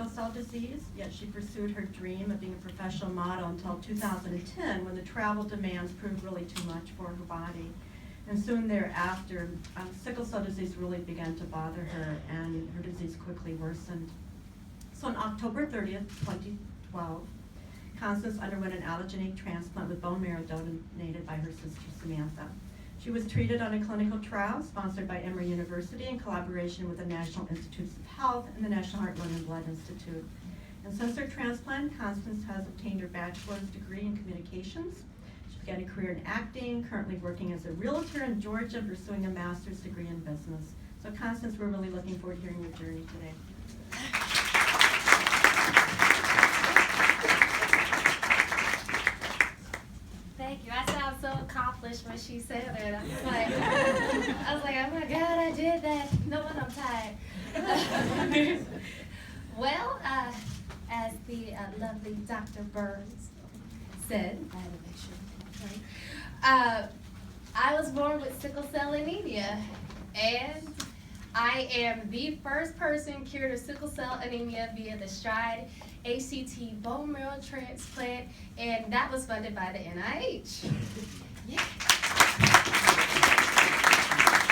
sickle cell disease, yet she pursued her dream of being a professional model until 2010 when the travel demands proved really too much for her body. And soon thereafter, sickle cell disease really began to bother her, and her disease quickly worsened. So on October 30th, 2012, Constance underwent an allogeneic transplant with bone marrow donated by her sister Samantha. She was treated on a clinical trial sponsored by Emory University in collaboration with the National Institutes of Health and the National Heart, Lung, and Blood Institute. And since her transplant, Constance has obtained her bachelor's degree in communications. She began a career in acting, currently working as a realtor in Georgia, pursuing a master's degree in business. So Constance, we're really looking forward to hearing your journey today. Thank you. I sound so accomplished when she said it. I was like, oh my God, I did that. No one, I'm tired. Well, as the lovely Dr. Burns said, I had to make sure, right? I was born with sickle cell anemia, and I am the first person cured of sickle cell anemia via the Stride-HCT bone marrow transplant, and that was funded by the NIH. Yeah.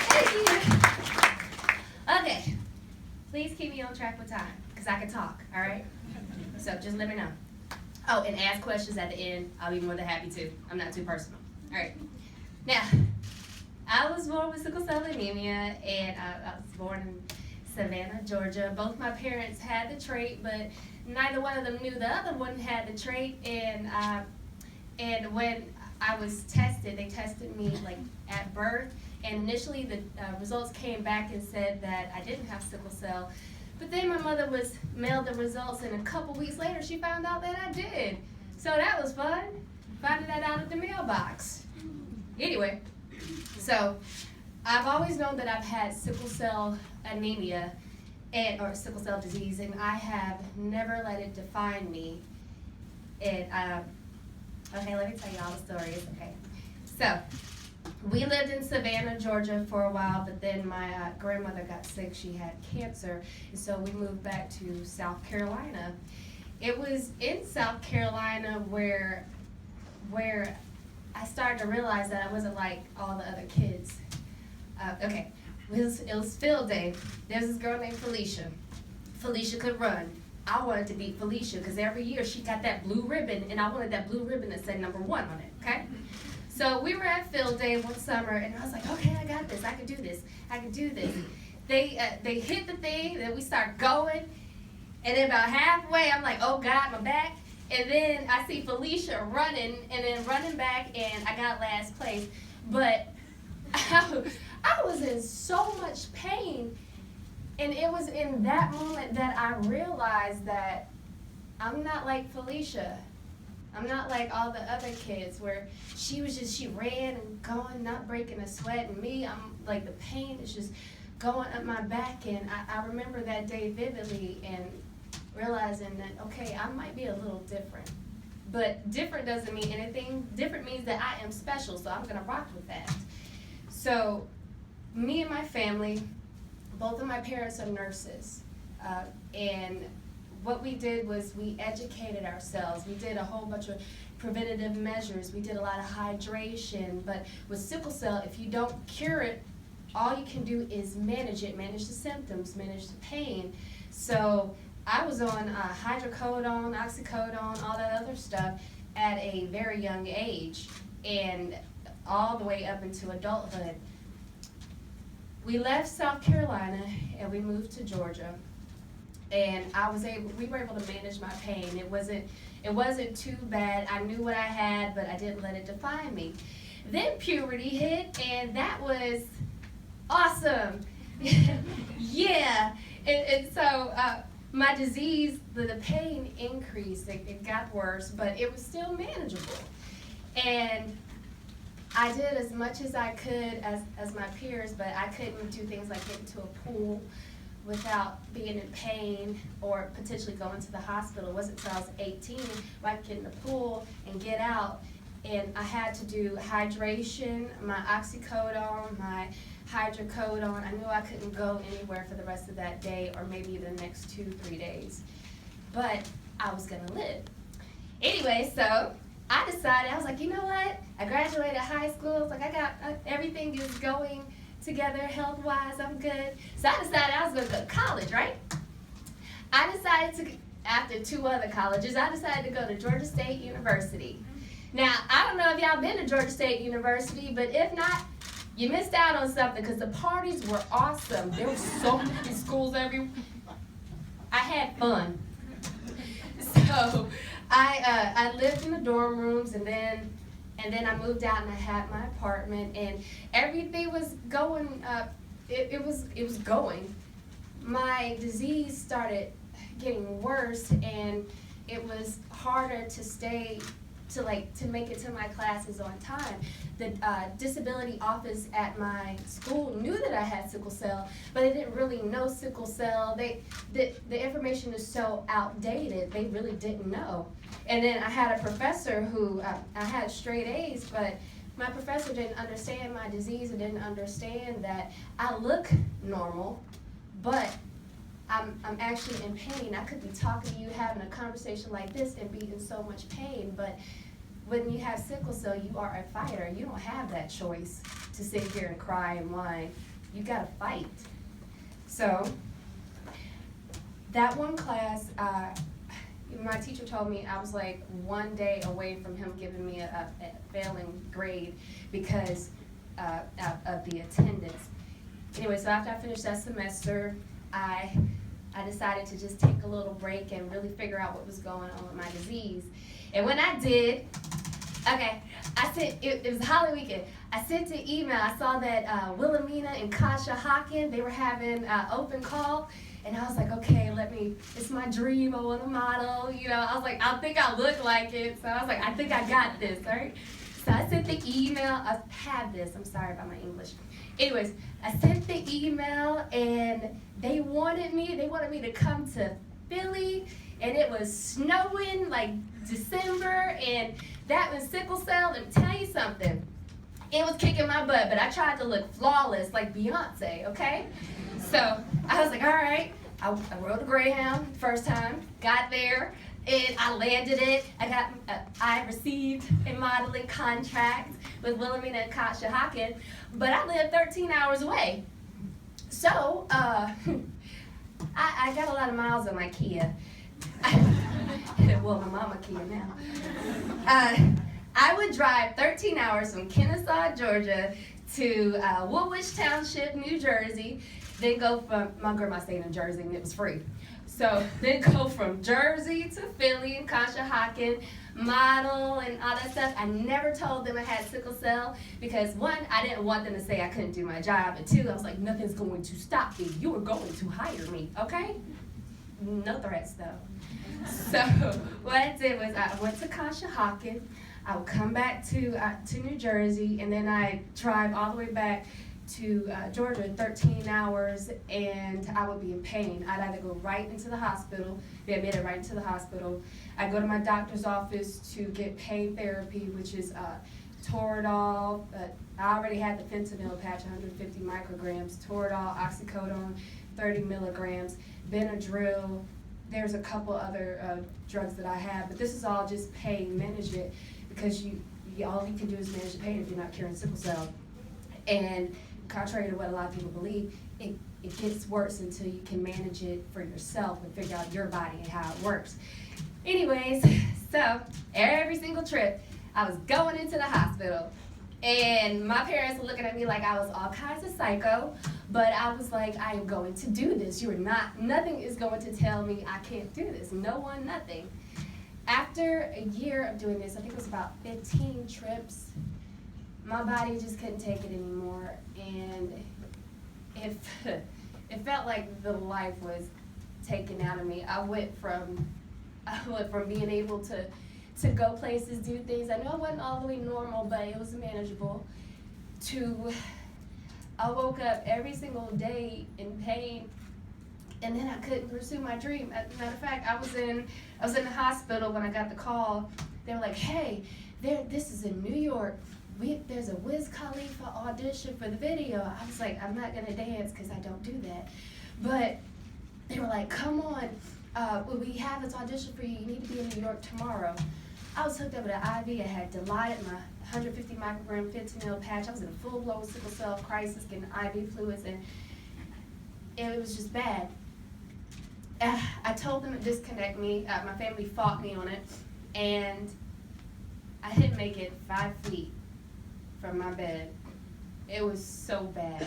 Thank you. Okay, please keep me on track with time, because I can talk, all right? So just let me know. Oh, and ask questions at the end. I'll be more than happy to. I'm not too personal. All right. Now, I was born with sickle cell anemia, and I was born in Savannah, Georgia. Both my parents had the trait, but neither one of them knew the other one had the trait. And when I was tested, they tested me like at birth, and initially the results came back and said that I didn't have sickle cell. But then my mother was mailed the results, and a couple weeks later she found out that I did. So that was fun, finding that out at the mailbox. Anyway. So, I've always known that I've had sickle cell anemia or sickle cell disease, and I have never let it define me. Okay, let me tell you all the stories. Okay, so we lived in Savannah, Georgia for a while, but then my grandmother got sick. She had cancer, and so we moved back to South Carolina. It was in South Carolina where I started to realize that I wasn't like all the other kids. Okay, it was field day. There's this girl named Felicia. Felicia could run. I wanted to beat Felicia because every year she got that blue ribbon, and I wanted that blue ribbon that said number 1 on it, okay? So we were at field day one summer, and I was like, okay, I got this. I can do this. I can do this. They hit the thing, then we start going, and then about halfway, I'm like, oh God, my back. And then I see Felicia running, and then running back, and I got last place. But I was in so much pain, and it was in that moment that I realized that I'm not like Felicia. I'm not like all the other kids where she ran and going, not breaking a sweat, and me, I'm like the pain is just going up my back, and I remember that day vividly, and realizing that, okay, I might be a little different. But different doesn't mean anything. Different means that I am special, so I'm going to rock with that. So me and my family, both of my parents are nurses. And what we did was we educated ourselves. We did a whole bunch of preventative measures. We did a lot of hydration. But with sickle cell, if you don't cure it, all you can do is manage it, manage the symptoms, manage the pain. So I was on hydrocodone, oxycodone, all that other stuff at a very young age, and all the way up into adulthood. We left South Carolina and we moved to Georgia, and we were able to manage my pain. It wasn't too bad. I knew what I had, but I didn't let it define me. Then puberty hit, and that was awesome. Yeah, and so my disease, the pain increased. It got worse, but it was still manageable. And I did as much as I could as my peers, but I couldn't do things like get into a pool without being in pain or potentially going to the hospital. It wasn't until I was 18 where I could get in the pool and get out. And I had to do hydration, my oxycodone, my hydrocodone. I knew I couldn't go anywhere for the rest of that day or maybe the next 2-3 days. but I was gonna live. Anyway, so I decided, I was like, you know what? I graduated high school. It's like I got everything is going together health-wise. I'm good. So I decided I was going to go to college, right? I decided to, after 2 other colleges, I decided to go to Georgia State University. Now, I don't know if y'all been to Georgia State University, but if not, you missed out on something because the parties were awesome. There were so many schools everywhere. I had fun. So I lived in the dorm rooms, and then I moved out and I had my apartment, and everything was going. It was going. My disease started getting worse, and it was harder to make it to my classes on time. The disability office at my school knew that I had sickle cell, but they didn't really know sickle cell. The information is so outdated, they really didn't know. And then I had a professor who, I had straight A's, but my professor didn't understand my disease and didn't understand that I look normal, but I'm actually in pain. I could be talking to you, having a conversation like this, and be in so much pain, but when you have sickle cell, you are a fighter. You don't have that choice to sit here and cry and whine. You gotta fight. So, that one class, my teacher told me I was like 1 day away from him giving me a failing grade because of the attendance. Anyway, so after I finished that semester, I decided to just take a little break and really figure out what was going on with my disease. And when I did, okay, it was Halloween weekend. I sent an email. I saw that Wilhelmina and Kasha Hawken, they were having open call. And I was like, okay, it's my dream, I want to model, I was like, I think I look like it. So I was like, I think I got this, all right? So I sent the email, I had this, I'm sorry about my English. Anyways, I sent the email and they wanted me to come to Philly, and it was snowing like December, and that was sickle cell. Let me tell you something. It was kicking my butt, but I tried to look flawless like Beyonce, okay? So I was like, all right. I rode a Greyhound first time, got there, and I landed it. I received a modeling contract with Wilhelmina and Kasha Hawken, but I lived 13 hours away. So I got a lot of miles on my Kia. Well, my mama Kia now. I would drive 13 hours from Kennesaw, Georgia to Woolwich Township, New Jersey, then go from, my grandma stayed in Jersey and it was free. So then go from Jersey to Philly and Kasha Hawken, model and all that stuff. I never told them I had sickle cell because 1, I didn't want them to say I couldn't do my job, and 2, I was like, nothing's going to stop me. You are going to hire me, okay? No threats though. So what I did was I went to Kasha Hawken. I would come back to New Jersey, and then I drive all the way back to Georgia, 13 hours, and I would be in pain. I'd either go right into the hospital, be admitted right into the hospital. I'd go to my doctor's office to get pain therapy, which is Toradol. I already had the fentanyl patch, 150 micrograms, Toradol, oxycodone, 30 milligrams, Benadryl. There's a couple other drugs that I have, but this is all just pain management because all you can do is manage the pain if you're not curing sickle cell. And contrary to what a lot of people believe, it gets worse until you can manage it for yourself and figure out your body and how it works. Anyways, so every single trip, I was going into the hospital, and my parents were looking at me like I was all kinds of psycho, but I was like, I am going to do this. Nothing is going to tell me I can't do this. No one, nothing. After a year of doing this, I think it was about 15 trips, my body just couldn't take it anymore, and it felt like the life was taken out of me. I went from being able to go places, do things. I know it wasn't all the way normal, but it was manageable. I woke up every single day in pain, and then I couldn't pursue my dream. As a matter of fact, I was in the hospital when I got the call. They were like, hey, this is in New York. There's a Wiz Khalifa audition for the video. I was like, I'm not gonna dance because I don't do that. But they were like, come on, well, we have this audition for you. You need to be in New York tomorrow. I was hooked up with an IV. I had dilated my 150 microgram fentanyl patch. I was in a full-blown sickle cell crisis, getting IV fluids, and it was just bad. I told them to disconnect me. My family fought me on it, and I didn't make it 5 feet from my bed. It was so bad.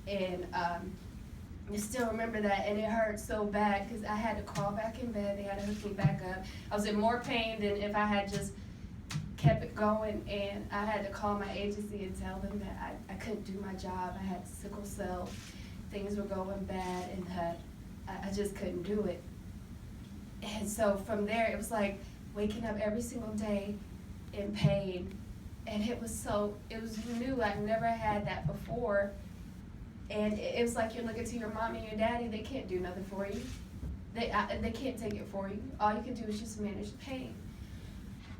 And I still remember that, and it hurt so bad because I had to crawl back in bed. They had to hook me back up. I was in more pain than if I had just kept it going, and I had to call my agency and tell them that I couldn't do my job. I had sickle cell. Things were going bad, and that I just couldn't do it. And so from there, it was like waking up every single day in pain. And it was new. I'd never had that before. And it was like you're looking to your mom and your daddy. They can't do nothing for you. They can't take it for you. All you can do is just manage the pain.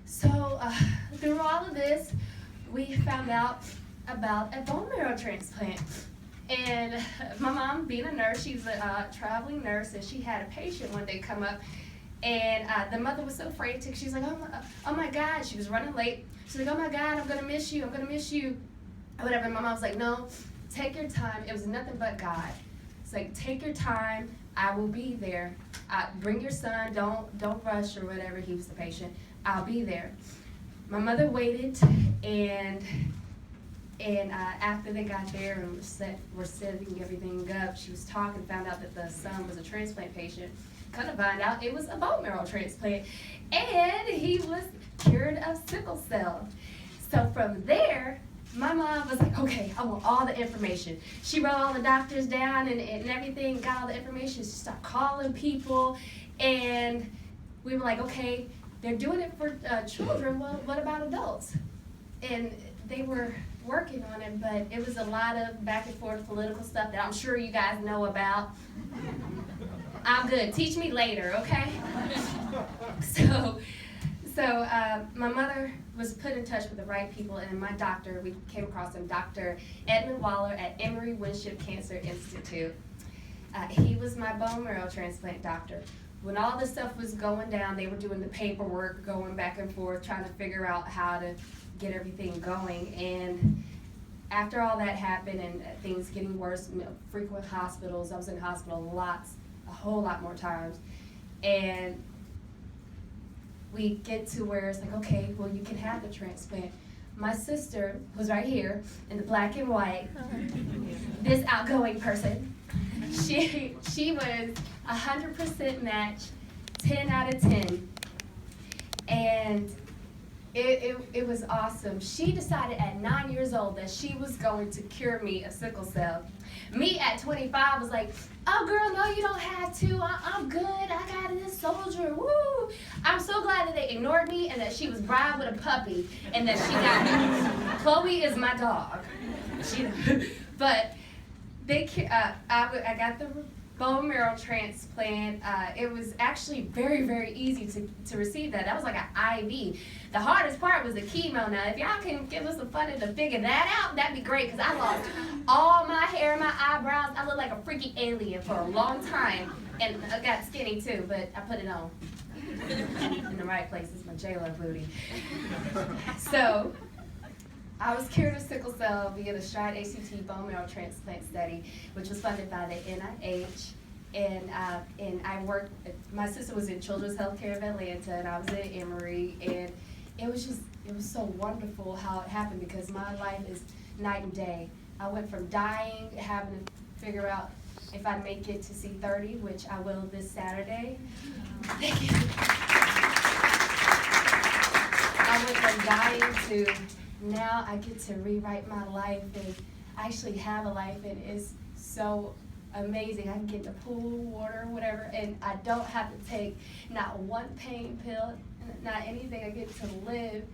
So through all of this, we found out about a bone marrow transplant. And my mom, being a nurse, she's a traveling nurse, and she had a patient one day come up, and the mother was so frantic. She's like, oh my God. She was running late. She's like, oh my God, I'm gonna miss you. Or whatever. And my mom was like, no, take your time. It was nothing but God. It's like, take your time. I will be there. Bring your son. Don't rush or whatever. He was the patient. I'll be there. My mother waited, and after they got there and were setting everything up, she was talking, found out that the son was a transplant patient. Kind of find out it was a bone marrow transplant, and he was cured of sickle cell. So from there, my mom was like, okay, I want all the information. She wrote all the doctors down and everything, got all the information. She started calling people, and we were like, okay, they're doing it for children. Well, what about adults? And they were working on it, but it was a lot of back and forth political stuff that I'm sure you guys know about. I'm good. Teach me later, okay? So my mother was put in touch with the right people, and my doctor, we came across him, Dr. Edmund Waller at Emory Winship Cancer Institute. He was my bone marrow transplant doctor. When all this stuff was going down, they were doing the paperwork, going back and forth, trying to figure out how to get everything going. And after all that happened and things getting worse, frequent hospitals, I was in hospital a whole lot more times. And we get to where it's like, okay, well, you can have the transplant. My sister was right here in the black and white, this outgoing person. She was 100% match, 10 out of 10. And it was awesome. She decided at 9 years old that she was going to cure me of sickle cell. Me at 25 was like, oh girl, no, you don't have to. I'm good. I got this soldier. Woo! I'm so glad that they ignored me and that she was bribed with a puppy and that she got me. Chloe is my dog. But I got the bone marrow transplant. It was actually very, very easy to receive that. That was like an IV. The hardest part was the chemo. Now, if y'all can give us some funding to figure that out, that'd be great, because I lost all my hair, my eyebrows. I looked like a freaky alien for a long time, and I got skinny too, but I put it on in the right places, my J-Lo booty. So I was cured of sickle cell via the Stride-HCT bone marrow transplant study, which was funded by the NIH. And I worked, my sister was in Children's Healthcare of Atlanta, and I was at Emory, and it was so wonderful how it happened, because my life is night and day. I went from dying, having to figure out if I'd make it to C30, which I will this Saturday. Thank you. I went from dying to now I get to rewrite my life and actually have a life, and it's so amazing. I can get the pool, water, whatever, and I don't have to take not one pain pill, not anything. I get to live,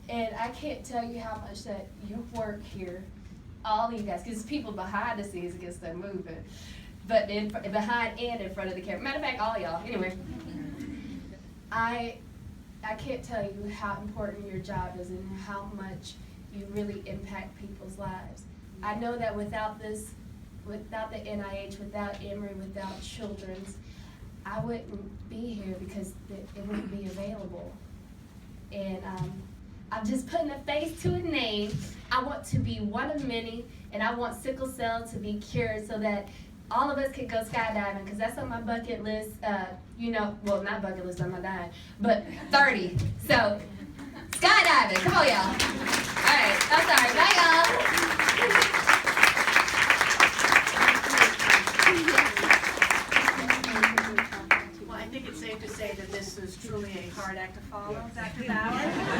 and I can't tell you how much that your work here, all of you guys, because people behind the scenes gets them moving, but behind and in front of the camera. Matter of fact, all y'all. Anyway, I can't tell you how important your job is and how much you really impact people's lives. I know that without this, without the NIH, without Emory, without Children's, I wouldn't be here because it wouldn't be available. And I'm just putting a face to a name. I want to be one of many, and I want sickle cell to be cured so that all of us can go skydiving, because that's on my bucket list, well, not bucket list, I'm not dying, but 30. So, skydiving, come on, y'all. All right, I'm sorry, bye, y'all. Well, I think it's safe to say that this is truly a hard act to follow, Dr. Bauer.